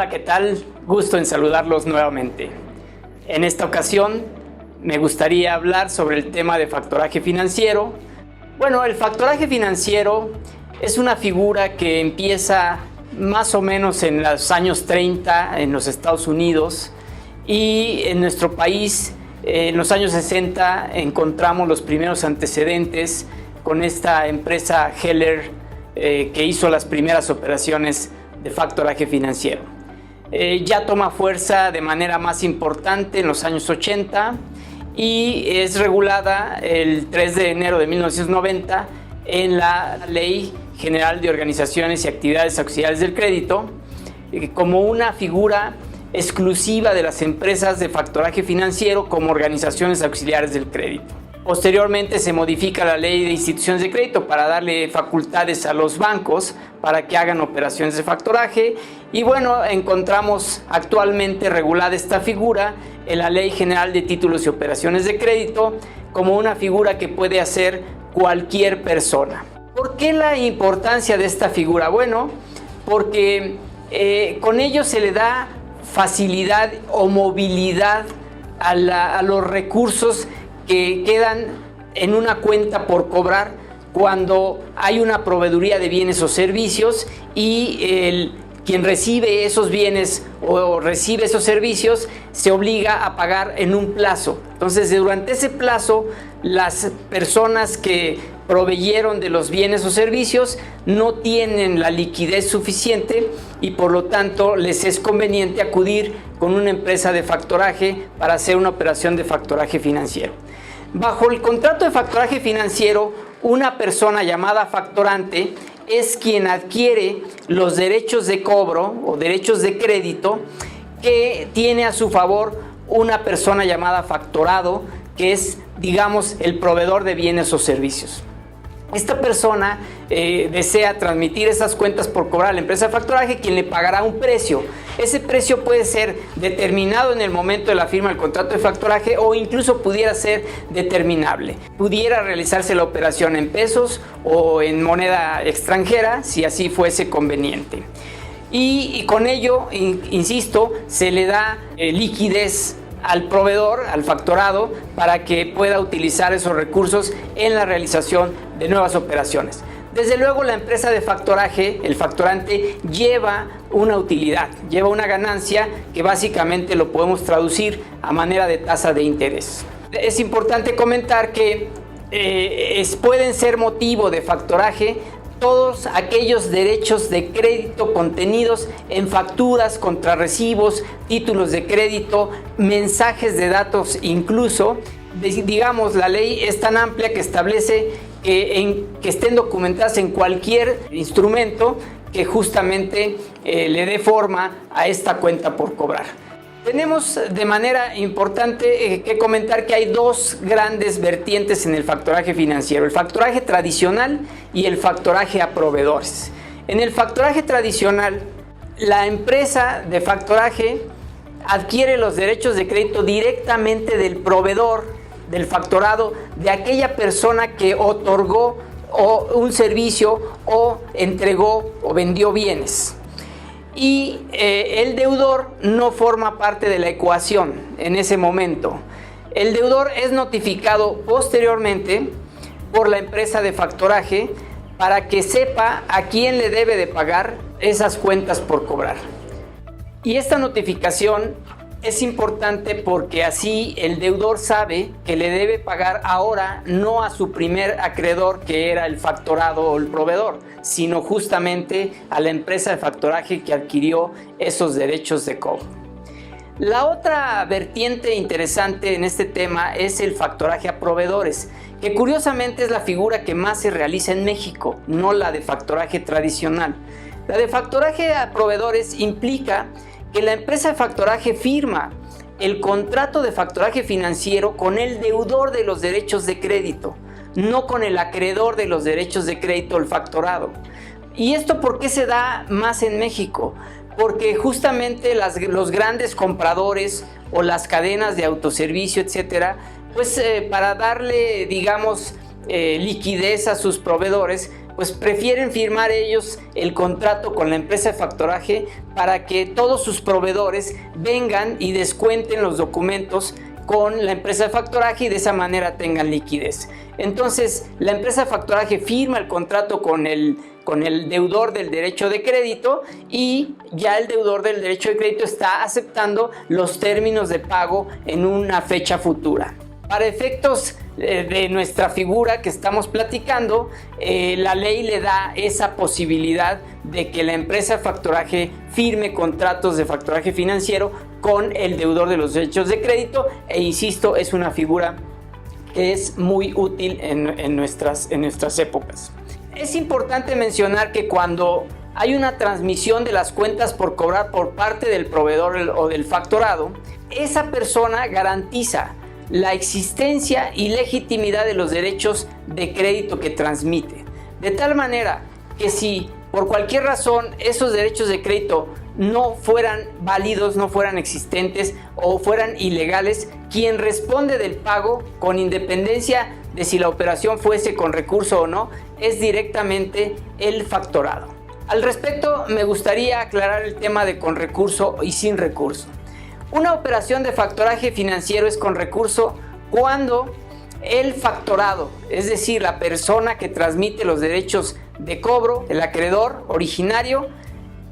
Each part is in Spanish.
Hola, ¿qué tal? Gusto en saludarlos nuevamente. En esta ocasión me gustaría hablar sobre el tema de factoraje financiero. Bueno, el factoraje financiero es una figura que empieza más o menos en los años 30 en los Estados Unidos, y en nuestro país en los años 60 encontramos los primeros antecedentes con esta empresa Heller que hizo las primeras operaciones de factoraje financiero. Ya toma fuerza de manera más importante en los años 80 y es regulada el 3 de enero de 1990 en la Ley General de Organizaciones y Actividades Auxiliares del Crédito como una figura exclusiva de las empresas de factoraje financiero como organizaciones auxiliares del crédito. Posteriormente se modifica la Ley de Instituciones de Crédito para darle facultades a los bancos para que hagan operaciones de factoraje, y bueno, encontramos actualmente regulada esta figura en la Ley General de Títulos y Operaciones de Crédito como una figura que puede hacer cualquier persona. ¿Por qué la importancia de esta figura? Bueno, porque con ello se le da facilidad o movilidad a los recursos que quedan en una cuenta por cobrar cuando hay una proveeduría de bienes o servicios, y quien recibe esos bienes o recibe esos servicios se obliga a pagar en un plazo. Entonces, durante ese plazo, las personas que proveyeron de los bienes o servicios no tienen la liquidez suficiente y por lo tanto les es conveniente acudir con una empresa de factoraje para hacer una operación de factoraje financiero. Bajo el contrato de factoraje financiero, una persona llamada factorante es quien adquiere los derechos de cobro o derechos de crédito que tiene a su favor una persona llamada factorado, que es, digamos, el proveedor de bienes o servicios. Esta persona desea transmitir esas cuentas por cobrar a la empresa de factoraje, quien le pagará un precio. Ese precio puede ser determinado en el momento de la firma del contrato de factoraje o incluso pudiera ser determinable. Pudiera realizarse la operación en pesos o en moneda extranjera si así fuese conveniente. Y con ello, insisto, se le da liquidez al proveedor, al factorado, para que pueda utilizar esos recursos en la realización de nuevas operaciones. Desde luego, la empresa de factoraje, el factorante, lleva una utilidad, lleva una ganancia que básicamente lo podemos traducir a manera de tasa de interés. Es importante comentar que pueden ser motivo de factoraje todos aquellos derechos de crédito contenidos en facturas, contrarrecibos, títulos de crédito, mensajes de datos incluso. Digamos, la ley es tan amplia que establece que estén documentadas en cualquier instrumento que justamente le dé forma a esta cuenta por cobrar. Tenemos de manera importante que comentar que hay dos grandes vertientes en el factoraje financiero: el factoraje tradicional y el factoraje a proveedores. En el factoraje tradicional, la empresa de factoraje adquiere los derechos de crédito directamente del proveedor, del factorado, de aquella persona que otorgó un servicio o entregó o vendió bienes. Y el deudor no forma parte de la ecuación en ese momento. El deudor es notificado posteriormente por la empresa de factoraje para que sepa a quién le debe de pagar esas cuentas por cobrar. Y esta notificación es importante porque así el deudor sabe que le debe pagar ahora no a su primer acreedor, que era el factorado o el proveedor, sino justamente a la empresa de factoraje que adquirió esos derechos de cobro. La otra vertiente interesante en este tema es el factoraje a proveedores, que curiosamente es la figura que más se realiza en México, no la de factoraje tradicional. La de factoraje a proveedores implica que la empresa de factoraje firma el contrato de factoraje financiero con el deudor de los derechos de crédito, no con el acreedor de los derechos de crédito, el factorado. ¿Y esto por qué se da más en México? Porque justamente los grandes compradores o las cadenas de autoservicio, etcétera, pues para darle, digamos, liquidez a sus proveedores, pues prefieren firmar ellos el contrato con la empresa de factoraje para que todos sus proveedores vengan y descuenten los documentos con la empresa de factoraje y de esa manera tengan liquidez. Entonces, la empresa de factoraje firma el contrato con el deudor del derecho de crédito y ya el deudor del derecho de crédito está aceptando los términos de pago en una fecha futura. Para efectos de nuestra figura que estamos platicando, la ley le da esa posibilidad de que la empresa de factoraje firme contratos de factoraje financiero con el deudor de los derechos de crédito e insisto, es una figura que es muy útil en nuestras épocas. Es importante mencionar que cuando hay una transmisión de las cuentas por cobrar por parte del proveedor o del factorado, esa persona garantiza la existencia y legitimidad de los derechos de crédito que transmite. De tal manera que si por cualquier razón esos derechos de crédito no fueran válidos, no fueran existentes o fueran ilegales, quien responde del pago con independencia de si la operación fuese con recurso o no, es directamente el factorado. Al respecto, me gustaría aclarar el tema de con recurso y sin recurso. Una operación de factoraje financiero es con recurso cuando el factorado, es decir, la persona que transmite los derechos de cobro, el acreedor originario,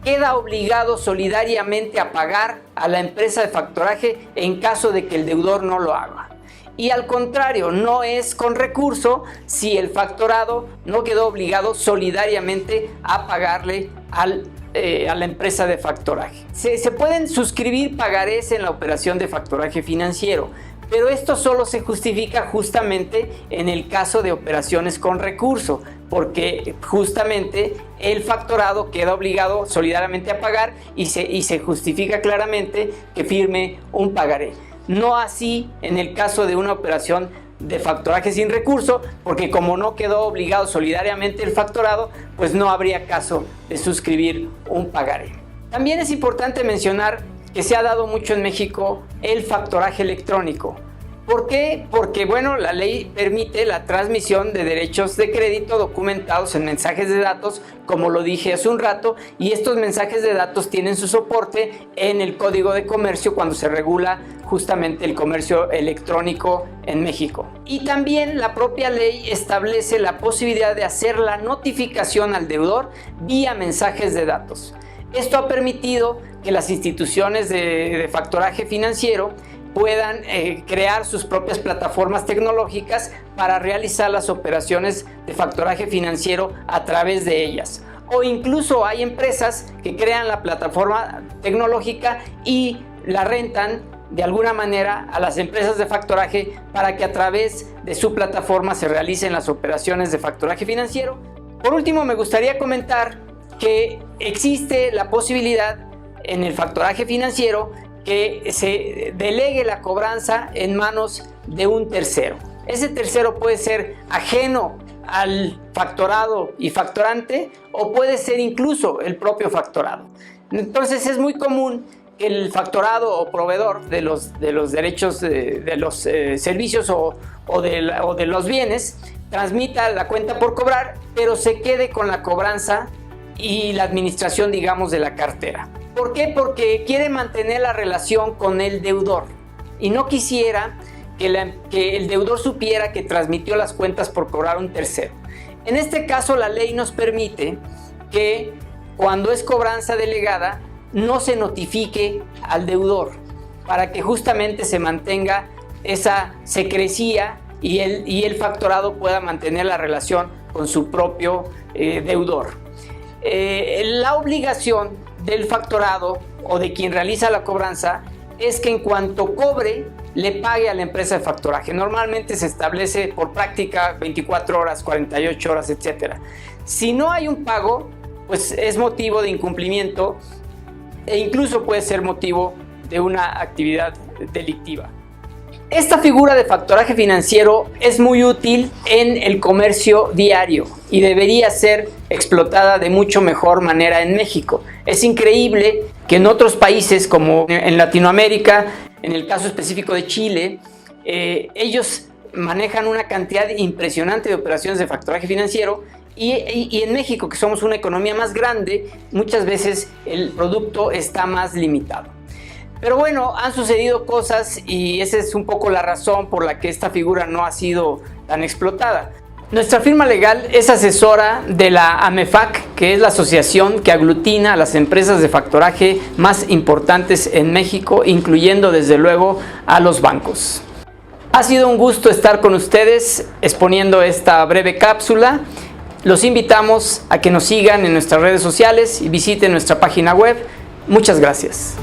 queda obligado solidariamente a pagar a la empresa de factoraje en caso de que el deudor no lo haga. Y al contrario, no es con recurso si el factorado no quedó obligado solidariamente a pagarle a la empresa de factoraje. Se pueden suscribir pagarés en la operación de factoraje financiero, pero esto solo se justifica justamente en el caso de operaciones con recurso, porque justamente el factorado queda obligado solidariamente a pagar y se justifica claramente que firme un pagaré. No así en el caso de una operación de factoraje sin recurso, porque como no quedó obligado solidariamente el factorado, pues no habría caso de suscribir un pagaré. También es importante mencionar que se ha dado mucho en México el factoraje electrónico. ¿Por qué? Porque bueno, la ley permite la transmisión de derechos de crédito documentados en mensajes de datos, como lo dije hace un rato, y estos mensajes de datos tienen su soporte en el Código de Comercio cuando se regula justamente el comercio electrónico en México. Y también la propia ley establece la posibilidad de hacer la notificación al deudor vía mensajes de datos. Esto ha permitido que las instituciones de factoraje financiero puedan crear sus propias plataformas tecnológicas para realizar las operaciones de factoraje financiero a través de ellas. O incluso hay empresas que crean la plataforma tecnológica y la rentan de alguna manera a las empresas de factoraje para que a través de su plataforma se realicen las operaciones de factoraje financiero. Por último, me gustaría comentar que existe la posibilidad en el factoraje financiero que se delegue la cobranza en manos de un tercero. Ese tercero puede ser ajeno al factorado y factorante o puede ser incluso el propio factorado. Entonces es muy común que el factorado o proveedor de los derechos de los servicios o de los bienes transmita la cuenta por cobrar, pero se quede con la cobranza y la administración, digamos, de la cartera. ¿Por qué? Porque quiere mantener la relación con el deudor y no quisiera que el deudor supiera que transmitió las cuentas por cobrar a un tercero. En este caso, la ley nos permite que cuando es cobranza delegada no se notifique al deudor para que justamente se mantenga esa secrecía y el factorado pueda mantener la relación con su propio deudor. La obligación del factorado o de quien realiza la cobranza es que en cuanto cobre le pague a la empresa de factoraje. Normalmente se establece por práctica 24 horas, 48 horas, etc. Si no hay un pago, pues es motivo de incumplimiento e incluso puede ser motivo de una actividad delictiva. Esta figura de factoraje financiero es muy útil en el comercio diario y debería ser explotada de mucho mejor manera en México. Es increíble que en otros países como en Latinoamérica, en el caso específico de Chile, ellos manejan una cantidad impresionante de operaciones de factoraje financiero Y en México, que somos una economía más grande, muchas veces el producto está más limitado. Pero bueno, han sucedido cosas y esa es un poco la razón por la que esta figura no ha sido tan explotada. Nuestra firma legal es asesora de la AMEFAC, que es la asociación que aglutina a las empresas de factoraje más importantes en México, incluyendo desde luego a los bancos. Ha sido un gusto estar con ustedes exponiendo esta breve cápsula. Los invitamos a que nos sigan en nuestras redes sociales y visiten nuestra página web. Muchas gracias.